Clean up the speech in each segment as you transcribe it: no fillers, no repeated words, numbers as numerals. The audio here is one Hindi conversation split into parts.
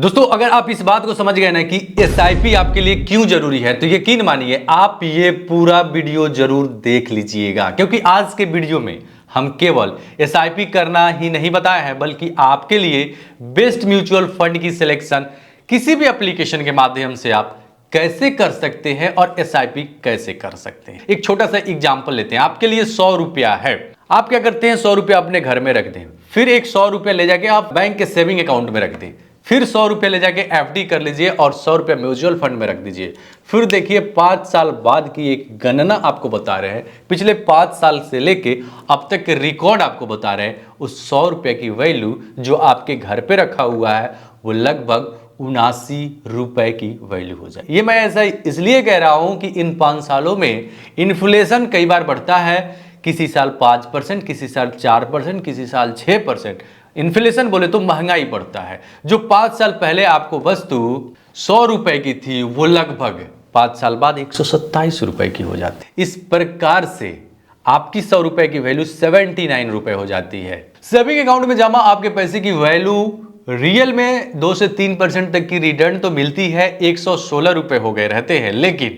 दोस्तों अगर आप इस बात को समझ गए ना कि एसआईपी आपके लिए क्यों जरूरी है तो यकीन मानिए आप ये पूरा वीडियो जरूर देख लीजिएगा, क्योंकि आज के वीडियो में हम केवल एसआईपी करना ही नहीं बताया है बल्कि आपके लिए बेस्ट म्यूचुअल फंड की सिलेक्शन किसी भी एप्लीकेशन के माध्यम से आप कैसे कर सकते हैं और एसआईपी कैसे कर सकते हैं। एक छोटा सा एग्जांपल लेते हैं। आपके लिए 100 रुपया है, आप क्या करते हैं 100 रुपया अपने घर में रख दें, फिर एक 100 रुपया ले जाके आप बैंक के सेविंग अकाउंट में रख दें, फिर 100 रुपया ले जाके एफडी कर लीजिए और 100 रुपया म्यूचुअल फंड में रख दीजिए। फिर देखिए 5 साल बाद की एक गणना आपको बता रहे हैं, पिछले 5 साल से लेके अब तक के रिकॉर्ड आपको बता रहे हैं उस 100 रुपये की वैल्यू जो आपके घर पे रखा हुआ है वो लगभग 79 रुपए की वैल्यू हो जाए। ये मैं ऐसा इसलिए कह रहा हूं कि इन 5 सालों में इन्फ्लेशन कई बार बढ़ता है, किसी साल 5%, किसी साल 4%, किसी साल 6%। इन्फ्लेशन बोले तो महंगाई बढ़ता है। जो 5 साल पहले आपको वस्तु 100 रुपए की थी वो लगभग 5 साल बाद 127 रुपए की हो जाती है। इस प्रकार से आपकी 100 रुपए की वैल्यू 79 रुपए हो जाती है। सेविंग अकाउंट में जमा आपके पैसे की वैल्यू रियल में 2 से 3% तक की रिटर्न तो मिलती है, 116 रुपए हो गए रहते हैं, लेकिन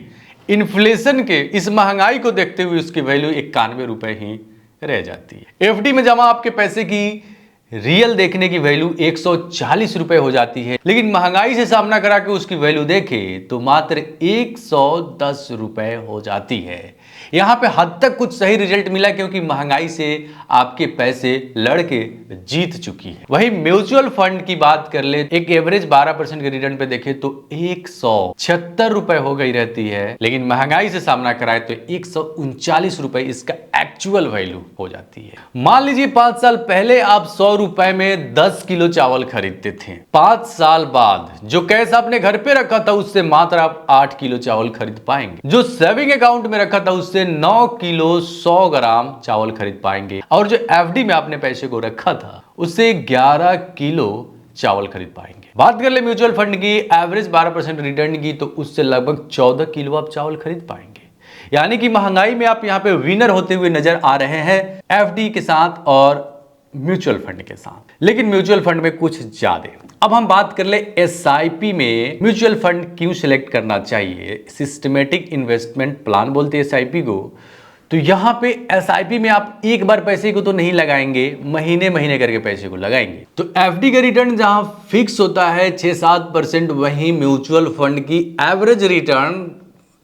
इन्फ्लेशन के इस महंगाई को देखते हुए उसकी वैल्यू 91 रुपए ही रह जाती है। एफडी में जमा आपके पैसे की रियल देखने की वैल्यू 140 रुपए हो जाती है, लेकिन महंगाई से सामना करा के उसकी वैल्यू देखे तो मात्र 110 रुपए हो जाती है। यहां पे हद तक कुछ सही रिजल्ट मिला क्योंकि महंगाई से आपके पैसे लड़के जीत चुकी है। वही म्यूचुअल फंड की बात कर ले, एक एवरेज 12% के रिटर्न पे देखे तो 176 रुपए हो गई रहती है, लेकिन महंगाई से सामना कराए तो 139 रुपए इसका एक्चुअल वैल्यू हो जाती है। मान लीजिए 5 साल पहले आप 100 रुपए में 10 किलो चावल खरीदते थे, 5 साल बाद जो कैश आपने घर पे रखा था उससे मात्र आप 8 किलो चावल खरीद पाएंगे। जो सेविंग अकाउंट में रखा था उससे 9 किलो 100 ग्राम चावल खरीद पाएंगे, और जो एफडी में आपने पैसे को रखा था उससे 11 किलो चावल खरीद पाएंगे। बात कर ले म्यूचुअल फंड की एवरेज 12% रिटर्न की तो उससे लगभग 14 किलो आप चावल खरीद पाएंगे। यानी कि महंगाई में आप यहां पे विनर होते हुए नजर आ रहे हैं एफडी के साथ और म्यूचुअल फंड के साथ, लेकिन म्यूचुअल फंड में कुछ ज्यादा। अब हम बात कर ले एसआईपी में म्यूचुअल फंड क्यों सिलेक्ट करना चाहिए। सिस्टमेटिक इन्वेस्टमेंट प्लान बोलते हैं एसआईपी को। तो यहां पे एसआईपी में आप एक बार पैसे को तो नहीं लगाएंगे, महीने महीने करके पैसे को लगाएंगे। तो एफडी का रिटर्न जहां फिक्स होता है 6-7%, वहीं म्यूचुअल फंड की एवरेज रिटर्न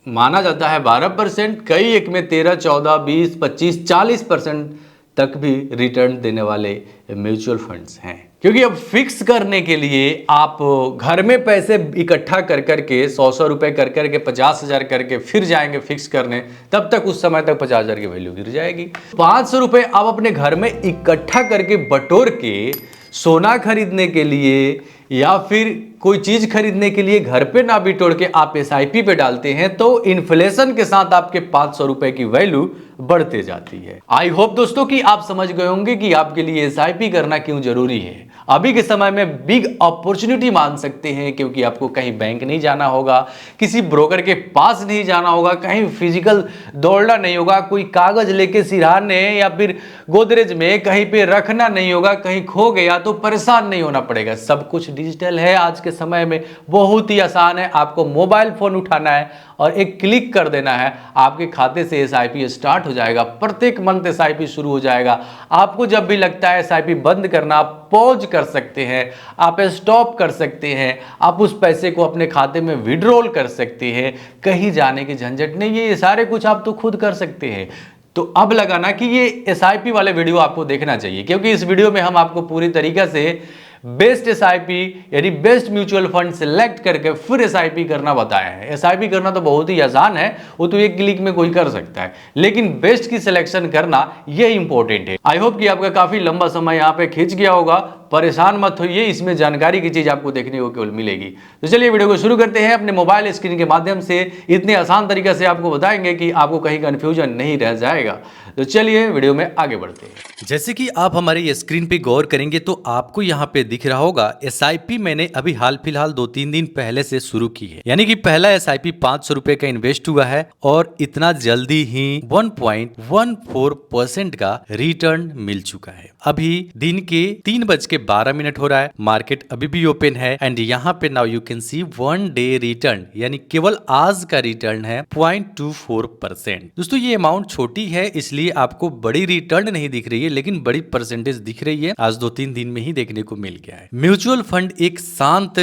माना जाता है 12%, कई एक में 13, 14, 20, 25, 40% तक भी रिटर्न देने वाले म्यूचुअल फंड्स हैं। क्योंकि अब फिक्स करने के लिए आप घर में पैसे इकट्ठा कर करके 100 रुपए कर करके 50,000 करके फिर जाएंगे फिक्स करने, तब तक उस समय तक 50,000 की वैल्यू गिर जाएगी। 500 रुपए आप अपने घर में इकट्ठा करके बटोर के सोना खरीदने के लिए या फिर कोई चीज खरीदने के लिए घर पे ना बिटोड़ के आप एसआईपी पे डालते हैं तो इन्फ्लेशन के साथ आपके 500 रुपए की वैल्यू बढ़ते जाती है। आई होप दोस्तों कि आप समझ गए होंगे कि आपके लिए एसआईपी करना क्यों जरूरी है। अभी के समय में बिग अपॉर्चुनिटी मान सकते हैं, क्योंकि आपको कहीं बैंक नहीं जाना होगा, किसी ब्रोकर के पास नहीं जाना होगा, कहीं फिजिकल दौड़ना नहीं होगा, कोई कागज लेके सिरहाने या फिर गोदरेज में कहीं पे रखना नहीं होगा, कहीं खो गया तो परेशान नहीं होना पड़ेगा। सब कुछ डिजिटल है आज के समय में, बहुत ही आसान है। आपको मोबाइल फोन उठाना है और एक क्लिक कर देना है, आपके खाते से एसआईपी स्टार्ट हो जाएगा। प्रत्येक मंथ एसआईपी शुरू हो जाएगा। आपको जब भी लगता है एसआईपी बंद करना, आप पॉज कर सकते हैं, आप स्टॉप कर सकते हैं, आप उस पैसे को अपने खाते में विड्रॉल कर सकते हैं। कहीं जाने की झंझट नहीं, ये सारे कुछ आप तो खुद कर सकते हैं। तो अब लगा ना कि ये एसआईपी वाले वीडियो आपको देखना चाहिए, क्योंकि इस वीडियो में हम आपको पूरी तरीके से बेस्ट एसआईपी यानी बेस्ट म्यूचुअल फंड सिलेक्ट करके फिर एसआईपी करना बताया है। एसआईपी करना तो बहुत ही आसान है, वो तो एक क्लिक में कोई कर सकता है, लेकिन बेस्ट की सिलेक्शन करना ये इंपॉर्टेंट है। आई होप कि आपका काफी लंबा समय यहाँ पे खींच गया होगा। परेशान मत होइए, इसमें जानकारी की चीज आपको देखने को केवल मिलेगी। तो चलिए वीडियो को शुरू करते हैं। अपने मोबाइल स्क्रीन के माध्यम से इतने आसान तरीके से आपको बताएंगे कि आपको कहीं कंफ्यूजन नहीं रह जाएगा। तो चलिए वीडियो में आगे बढ़ते हैं। जैसे कि आप हमारे स्क्रीन पे गौर करेंगे तो आपको यहाँ पे दिख रहा होगा एसआईपी मैंने अभी हाल फिलहाल 2-3 दिन पहले से शुरू की है। यानी कि पहला एसआईपी 500 रुपए का इन्वेस्ट हुआ है और इतना जल्दी ही 1.14% का रिटर्न मिल चुका है। अभी दिन के 3:52 12 मिनट हो रहा है, मार्केट अभी भी ओपन है एंड यहाँ पे now you can see 1 day return, यानी केवल आज का रिटर्न है 0.24%। दोस्तों ये अमाउंट छोटी है इसलिए आपको बड़ी रिटर्न नहीं दिख रही है, लेकिन बड़ी परसेंटेज दिख रही है, आज 2-3 दिन में ही देखने को मिल गया है। म्यूचुअल फंड एक शांत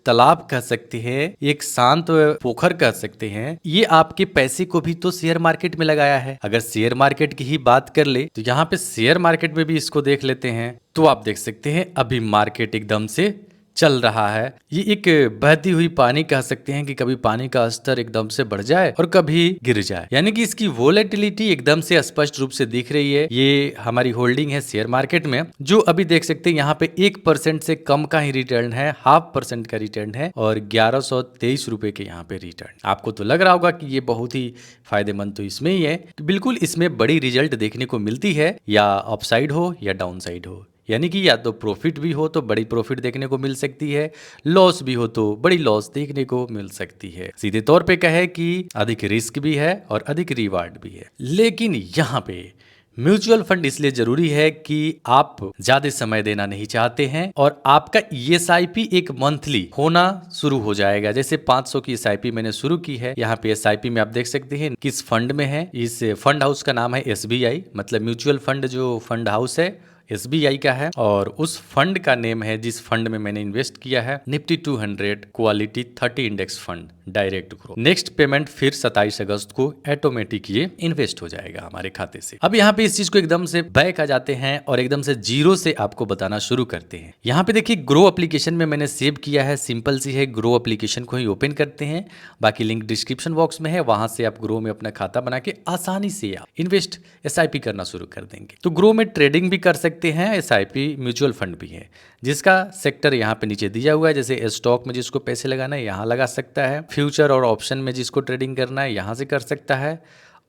तालाब कह सकते हैं, एक शांत पोखर कह सकते हैं। ये आपके पैसे को भी तो शेयर मार्केट में लगाया है। अगर शेयर मार्केट की ही बात कर ले तो यहाँ पे शेयर मार्केट में भी इसको देख लेते हैं तो आप देख सकते हैं अभी मार्केट एकदम से चल रहा है। ये एक बहती हुई पानी कह सकते हैं कि कभी पानी का स्तर एकदम से बढ़ जाए और कभी गिर जाए, यानी कि इसकी वोलेटिलिटी एकदम से स्पष्ट रूप से दिख रही है। ये हमारी होल्डिंग है शेयर मार्केट में, जो अभी देख सकते हैं यहाँ पे 1% से कम का ही रिटर्न है, 0.5% का रिटर्न है और 1123 रुपए के यहाँ पे रिटर्न। आपको तो लग रहा होगा कि ये बहुत ही फायदेमंद तो इसमें ही है, बिल्कुल इसमें बड़ी रिजल्ट देखने को मिलती है, या अपसाइड हो या डाउन साइड हो, यानी कि या तो प्रॉफिट भी हो तो बड़ी प्रॉफिट देखने को मिल सकती है, लॉस भी हो तो बड़ी लॉस देखने को मिल सकती है। सीधे तौर पे कहे कि अधिक रिस्क भी है और अधिक रिवार्ड भी है। लेकिन यहाँ पे म्यूचुअल फंड इसलिए जरूरी है कि आप ज्यादा समय देना नहीं चाहते हैं और आपका ESIP एक मंथली होना शुरू हो जाएगा। जैसे 500 की SIP मैंने शुरू की है, यहाँ पे SIP में आप देख सकते हैं किस फंड में है। इस फंड हाउस का नाम है SBI, मतलब म्यूचुअल फंड जो फंड हाउस है SBI का है, और उस फंड का नेम है जिस फंड में मैंने इन्वेस्ट किया है Nifty 200 quality 30 index fund direct growth. Next payment फिर 27 अगस्त को ऑटोमेटिक ये इन्वेस्ट हो जाएगा हमारे खाते से। अब यहाँ पे इस चीज को एकदम से बैक आ जाते हैं और एकदम से जीरो से आपको बताना शुरू करते हैं। यहाँ पे देखिए ग्रो एप्लीकेशन में मैंने सेव किया है, सिंपल सी है। ग्रो एप्लीकेशन को ही ओपन करते हैं, बाकी लिंक डिस्क्रिप्शन बॉक्स में है, वहां से आप ग्रो में अपना खाता बना के आसानी से आप इन्वेस्ट SIP करना शुरू कर देंगे। तो ग्रो में ट्रेडिंग भी कर सकते हैं, SIP म्यूचुअल फंड भी है जिसका सेक्टर यहाँ पे नीचे दिया हुआ है। जैसे स्टॉक में जिसको पैसे लगाना है यहाँ लगा सकता है, फ्यूचर और ऑप्शन में जिसको ट्रेडिंग करना है यहाँ से कर सकता है,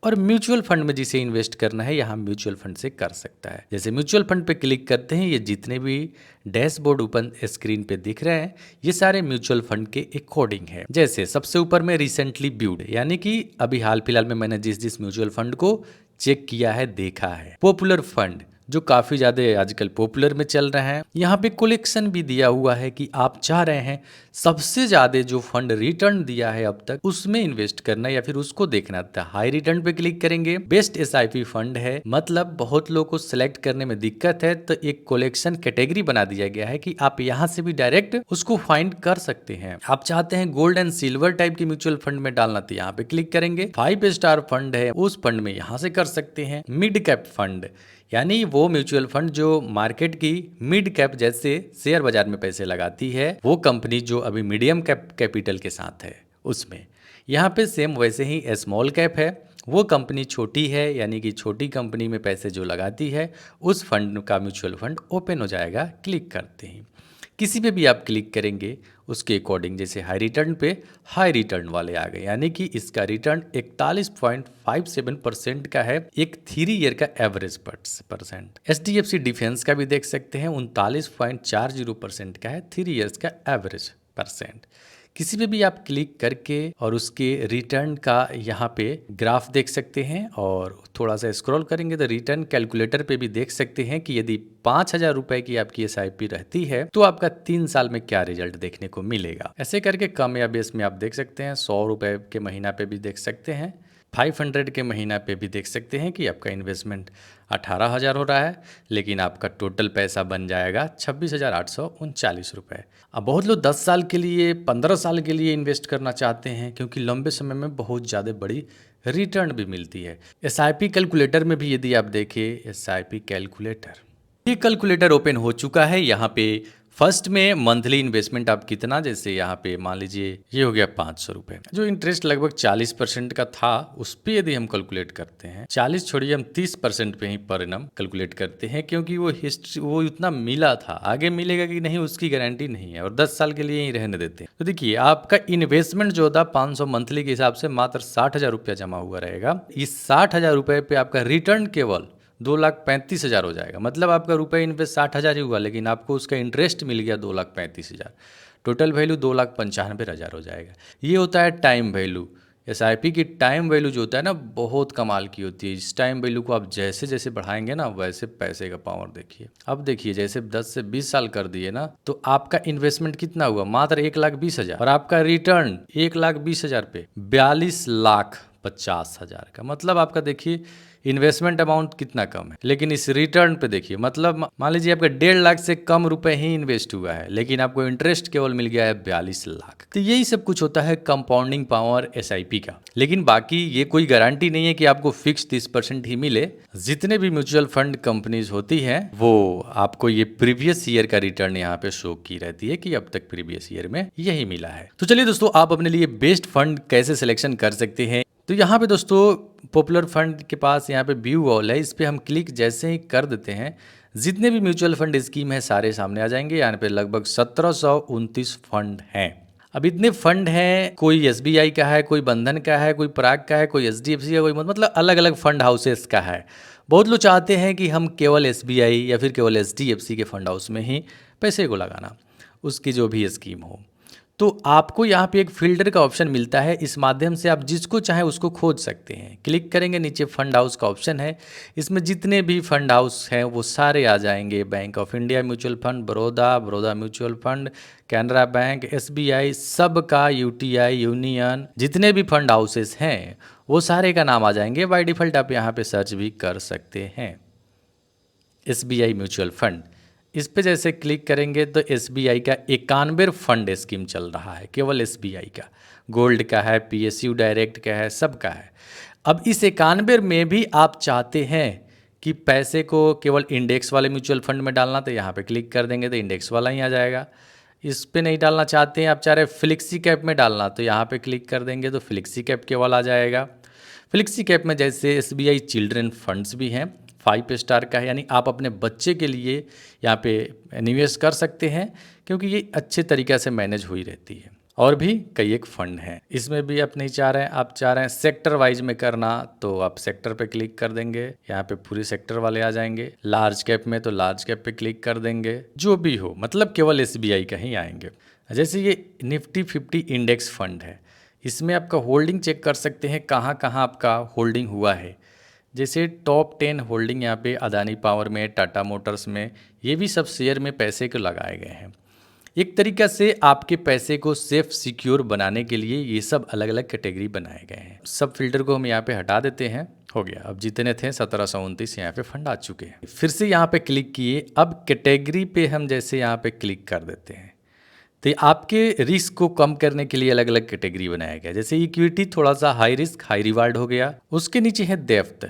और म्यूचुअल फंड में जिसे इन्वेस्ट करना है यहाँ म्यूचुअल फंड से कर सकता है। जैसे म्यूचुअल फंड पे क्लिक करते हैं, ये जितने भी डैशबोर्ड ओपन स्क्रीन पे दिख रहे हैं ये सारे म्यूचुअल फंड के अकॉर्डिंग है। जैसे सबसे ऊपर में रिसेंटली ब्यूड, यानी कि अभी हाल फिलहाल में मैंने जिस म्यूचुअल फंड को चेक किया है, देखा है। पॉपुलर फंड जो काफी ज्यादा आजकल पॉपुलर में चल रहे हैं, यहाँ पे कलेक्शन भी दिया हुआ है कि आप चाह रहे हैं सबसे ज्यादा जो फंड रिटर्न दिया है अब तक उसमें इन्वेस्ट करना या फिर उसको देखना था। हाई रिटर्न पे क्लिक करेंगे, बेस्ट SIP फंड है, मतलब बहुत लोगों को सिलेक्ट करने में दिक्कत है तो एक कलेक्शन कैटेगरी बना दिया गया है कि आप यहाँ से भी डायरेक्ट उसको फाइंड कर सकते हैं। आप चाहते हैं गोल्ड एंड सिल्वर टाइप के म्यूचुअल फंड में डालना तो यहाँ पे क्लिक करेंगे। 5 स्टार फंड है, उस फंड में यहाँ से कर सकते हैं। मिड कैप फंड, यानी वो म्यूचुअल फंड जो मार्केट की मिड कैप जैसे शेयर बाजार में पैसे लगाती है, वो कंपनी जो अभी मीडियम कैप कैपिटल के साथ है उसमें। यहाँ पे सेम वैसे ही स्मॉल कैप है, वो कंपनी छोटी है यानी कि छोटी कंपनी में पैसे जो लगाती है उस फंड का म्यूचुअल फंड ओपन हो जाएगा क्लिक करते ही। किसी पे भी आप क्लिक करेंगे उसके अकॉर्डिंग, जैसे हाई रिटर्न पे हाई रिटर्न वाले आ गए, यानी कि इसका रिटर्न 41.57% का है, एक 3 ईयर का एवरेज परसेंट। HDFC डिफेंस का भी देख सकते हैं 39.40% का है, 3 ईयर्स का एवरेज परसेंट। किसी पे भी आप क्लिक करके और उसके रिटर्न का यहाँ पे ग्राफ देख सकते हैं, और थोड़ा सा स्क्रॉल करेंगे तो रिटर्न कैलकुलेटर पे भी देख सकते हैं कि यदि 5,000 रुपए की आपकी SIP रहती है तो आपका 3 साल में क्या रिजल्ट देखने को मिलेगा। ऐसे करके कम या बेस में आप देख सकते हैं, 100 रुपए के महीना पे भी देख सकते हैं, 500 के महीना पे भी देख सकते हैं कि आपका इन्वेस्टमेंट 18,000 हो रहा है, लेकिन आपका टोटल पैसा बन जाएगा 26,839 रुपये। अब बहुत लोग 10 साल के लिए 15 साल के लिए इन्वेस्ट करना चाहते हैं क्योंकि लंबे समय में बहुत ज़्यादा बड़ी रिटर्न भी मिलती है। SIP कैलकुलेटर में भी यदि आप देखें SIP कैलकुलेटर, ये कैलकुलेटर ओपन हो चुका है। यहाँ पे फर्स्ट में मंथली इन्वेस्टमेंट आप कितना, जैसे यहाँ पे मान लीजिए ये हो गया 500 रुपये, जो इंटरेस्ट लगभग 40% का था उस पर यदि हम कैलकुलेट करते हैं, 40 छोड़िए हम 30% पे ही पर एनम कैलकुलेट करते हैं, क्योंकि वो हिस्ट्री वो इतना मिला था, आगे मिलेगा कि नहीं उसकी गारंटी नहीं है, और 10 साल के लिए ही रहने देते हैं। तो देखिए आपका इन्वेस्टमेंट जो था 500 मंथली के हिसाब से मात्र 60,000 रुपया जमा हुआ रहेगा। इस 60,000 रुपये पे आपका रिटर्न केवल 2,35,000 हो जाएगा, मतलब आपका रुपये इन्वेस्ट 60,000 ही हुआ, लेकिन आपको उसका इंटरेस्ट मिल गया 2,35,000, टोटल वैल्यू 2,95,000 हो जाएगा। ये होता है टाइम वैल्यू, एसआईपी की टाइम वैल्यू जो होता है ना, बहुत कमाल की होती है। इस टाइम वैल्यू को आप जैसे जैसे बढ़ाएंगे ना, वैसे पैसे का पावर देखिए। अब देखिए जैसे 10 से 20 साल कर दिए ना, तो आपका इन्वेस्टमेंट कितना हुआ? मात्र 1,20,000, और आपका रिटर्न 1,20,000 पे 42,50,000 का। मतलब आपका देखिए इन्वेस्टमेंट अमाउंट कितना कम है, लेकिन इस रिटर्न पे देखिए, मतलब मान लीजिए आपका 1.5 लाख से कम रुपए ही इन्वेस्ट हुआ है, लेकिन आपको इंटरेस्ट केवल मिल गया है 42 लाख। तो यही सब कुछ होता है कंपाउंडिंग पावर एसआईपी का। लेकिन बाकी ये कोई गारंटी नहीं है कि आपको फिक्स 30% ही मिले। जितने भी म्यूचुअल फंड कंपनीज होती हैं, वो आपको ये प्रीवियस ईयर का रिटर्न यहाँ पे शो की रहती है कि अब तक प्रीवियस ईयर में यही मिला है। तो चलिए दोस्तों, आप अपने लिए बेस्ट फंड कैसे सिलेक्शन कर सकते हैं। तो यहाँ पे दोस्तों पॉपुलर फंड के पास यहाँ पे व्यू ऑल है, इस पे हम क्लिक जैसे ही कर देते हैं, जितने भी म्यूचुअल फंड स्कीम है सारे सामने आ जाएंगे। यहाँ पे लगभग 1729 फंड हैं। अब इतने फंड हैं, कोई एसबीआई का है, कोई बंधन का है, कोई पराग का है, कोई एचडीएफसी का, कोई मतलब अलग अलग फंड हाउसेस का है। बहुत लोग चाहते हैं कि हम केवल एसबीआई या फिर केवल एचडीएफसी के फंड हाउस में ही पैसे को लगाना, उसकी जो भी स्कीम हो। तो आपको यहाँ पे एक फिल्टर का ऑप्शन मिलता है, इस माध्यम से आप जिसको चाहे उसको खोज सकते हैं। क्लिक करेंगे, नीचे फंड हाउस का ऑप्शन है, इसमें जितने भी फंड हाउस हैं वो सारे आ जाएंगे। Bank of India mutual fund, Baroda mutual fund, Canara bank, SBI, सबका, यूटीआई, यूनियन, जितने भी फंड हाउसेस हैं वो सारे का नाम आ जाएंगे। बाय डिफ़ॉल्ट आप यहाँ पे सर्च भी कर सकते हैं, एसबीआई म्यूचुअल फंड। इस पे जैसे क्लिक करेंगे तो एसबीआई का 91 फंड स्कीम चल रहा है, केवल एसबीआई का। गोल्ड का है, पीएसयू डायरेक्ट का है, सबका है। अब इस 91 में भी आप चाहते हैं कि पैसे को केवल इंडेक्स वाले म्यूचुअल फंड में डालना, तो यहाँ पे क्लिक कर देंगे तो इंडेक्स वाला ही आ जाएगा। इस पे नहीं डालना चाहते हैं, आप चाह रहे हैं फ्लेक्सी कैप में डालना, तो यहाँ पे क्लिक कर देंगे तो फ्लेक्सी कैप केवल आ जाएगा। फ्लेक्सी कैप में जैसे एसबीआई चिल्ड्रन फंड्स भी हैं, 5 स्टार का है, यानी आप अपने बच्चे के लिए यहाँ पे निवेश कर सकते हैं, क्योंकि ये अच्छे तरीक़े से मैनेज हुई रहती है। और भी कई एक फंड हैं, इसमें भी आप नहीं चाह रहे हैं, आप चाह रहे हैं सेक्टर वाइज में करना, तो आप सेक्टर पे क्लिक कर देंगे, यहाँ पे पूरे सेक्टर वाले आ जाएंगे। लार्ज कैप में तो लार्ज कैप पे क्लिक कर देंगे, जो भी हो, मतलब केवल एसबीआई का ही आएंगे। जैसे ये निफ्टी 50 इंडेक्स फंड है, इसमें आपका होल्डिंग चेक कर सकते हैं, कहाँ कहाँ आपका होल्डिंग हुआ है। जैसे टॉप 10 होल्डिंग यहाँ पे अदानी पावर में, टाटा मोटर्स में, ये भी सब शेयर में पैसे को लगाए गए हैं। एक तरीक़ा से आपके पैसे को सेफ सिक्योर बनाने के लिए ये सब अलग अलग कैटेगरी बनाए गए हैं। सब फिल्टर को हम यहाँ पे हटा देते हैं, हो गया। अब जितने थे 1729 यहाँ पे फंड आ चुके हैं। फिर से यहाँ पे क्लिक किए, अब कैटेगरी पे हम जैसे यहाँ पे क्लिक कर देते हैं, तो आपके रिस्क को कम करने के लिए अलग अलग कैटेगरी बनाया गया। जैसे इक्विटी थोड़ा सा हाई रिस्क हाई रिवार्ड हो गया। उसके नीचे है डेप्थ,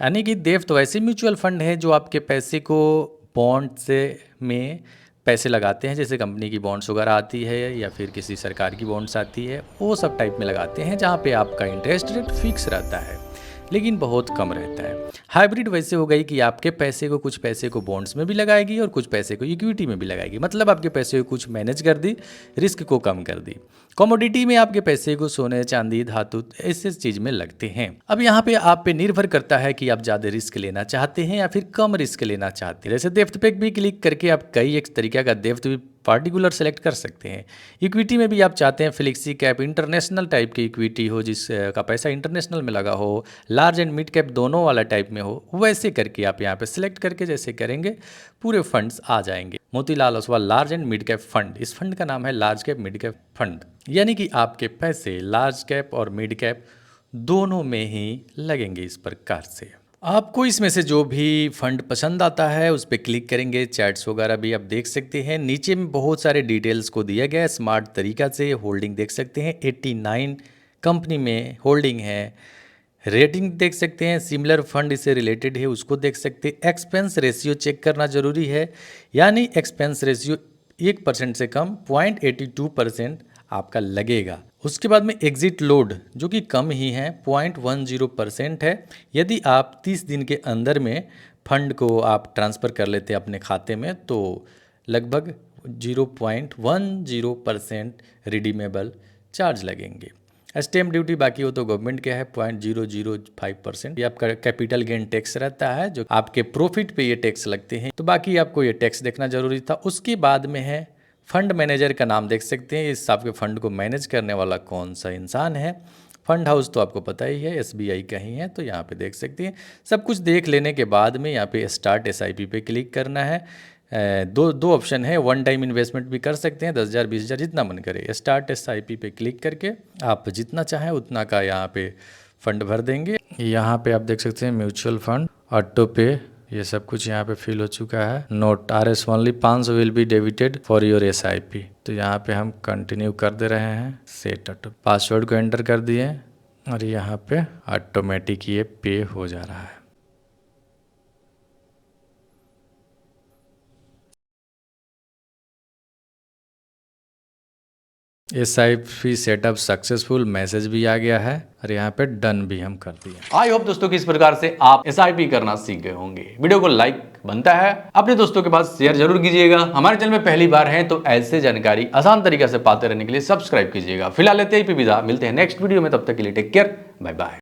यानी कि डेप्थ वैसे म्यूचुअल फंड है जो आपके पैसे को बॉन्ड से में पैसे लगाते हैं, जैसे कंपनी की बॉन्ड्स वगैरह आती है या फिर किसी सरकार की बॉन्ड्स आती है, वो सब टाइप में लगाते हैं, जहाँ पे आपका इंटरेस्ट रेट फिक्स रहता है लेकिन बहुत कम रहता है। हाइब्रिड वैसे हो गई कि आपके पैसे को, कुछ पैसे को बॉन्ड्स में भी लगाएगी और कुछ पैसे को इक्विटी में भी लगाएगी, मतलब आपके पैसे को कुछ मैनेज कर दी, रिस्क को कम कर दी। कमोडिटी में आपके पैसे को सोने, चांदी, धातु ऐसे चीज़ में लगते हैं। अब यहाँ पे आप पे निर्भर करता है कि आप ज़्यादा रिस्क लेना चाहते हैं या फिर कम रिस्क लेना चाहते हैं। जैसे डेप्थ पे भी क्लिक करके आप कई एक तरीका का डेप्थ भी पार्टिकुलर सेलेक्ट कर सकते हैं। इक्विटी में भी आप चाहते हैं फ्लेक्सी कैप, इंटरनेशनल टाइप की इक्विटी हो, जिसका पैसा इंटरनेशनल में लगा हो, लार्ज एंड मिड कैप दोनों वाला टाइप में हो, वैसे करके आप यहाँ पे सिलेक्ट करके जैसे करेंगे पूरे फंड्स आ जाएंगे। Motilal Oswal large and mid cap fund, इस फंड का नाम है large cap mid cap fund, यानी कि आपके पैसे लार्ज कैप और मिड कैप दोनों में ही लगेंगे। इस प्रकार से आपको इसमें से जो भी फंड पसंद आता है उस पर क्लिक करेंगे। चैट्स वगैरह भी आप देख सकते हैं, नीचे में बहुत सारे डिटेल्स को दिया गया है, स्मार्ट तरीका से होल्डिंग देख सकते हैं। 89 कंपनी में होल्डिंग है, रेटिंग देख सकते हैं, सिमिलर फंड इससे रिलेटेड है उसको देख सकते हैं। एक्सपेंस रेशियो चेक करना जरूरी है, यानी एक्सपेंस रेशियो 1% से कम 0.82% आपका लगेगा। उसके बाद में एग्जिट लोड जो कि कम ही है 0.10% है। यदि आप 30 दिन के अंदर में फंड को आप ट्रांसफ़र कर लेते हैं अपने खाते में तो लगभग 0.10% रिडीमेबल चार्ज लगेंगे। स्टैम्प ड्यूटी बाकी हो तो गवर्नमेंट क्या है 0.005%। ये आपका कैपिटल गेन टैक्स रहता है जो आपके प्रॉफिट पे ये टैक्स लगते हैं, तो बाकी आपको ये टैक्स देखना जरूरी था। उसके बाद में है फंड मैनेजर का नाम देख सकते हैं, इस आपके फंड को मैनेज करने वाला कौन सा इंसान है। फंड हाउस तो आपको पता ही है, SBI का ही है, तो यहाँ पे देख सकते हैं। सब कुछ देख लेने के बाद में यहाँ पे स्टार्ट SIP पे क्लिक करना है। दो ऑप्शन है, वन टाइम इन्वेस्टमेंट भी कर सकते हैं, 10,000 20,000 जितना मन करे। स्टार्ट SIP पे क्लिक करके आप जितना चाहें उतना का यहाँ पे फंड भर देंगे। यहाँ पे आप देख सकते हैं म्यूचुअल फंड, ऑटो पे, ये सब कुछ यहाँ पे फिल हो चुका है। Note RS only 500 will be debited for your SIP। तो यहाँ पे हम कंटिन्यू कर दे रहे हैं। सेट ऑटो, पासवर्ड को एंटर कर दिए और यहाँ पे ऑटोमेटिक ये पे हो जा रहा है। SIP सेटअप सक्सेसफुल मैसेज भी आ गया है और यहाँ पे डन भी हम कर दिए। आई होप दोस्तों कि इस प्रकार से आप SIP करना सीख गए होंगे। वीडियो को लाइक बनता है अपने दोस्तों के पास शेयर जरूर कीजिएगा। हमारे चैनल में पहली बार हैं तो ऐसे जानकारी आसान तरीके से पाते रहने के लिए सब्सक्राइब कीजिएगा। फिलहाल लेते ही विदा, मिलते हैं नेक्स्ट वीडियो में, तब तक के लिए टेक केयर, बाय बाय।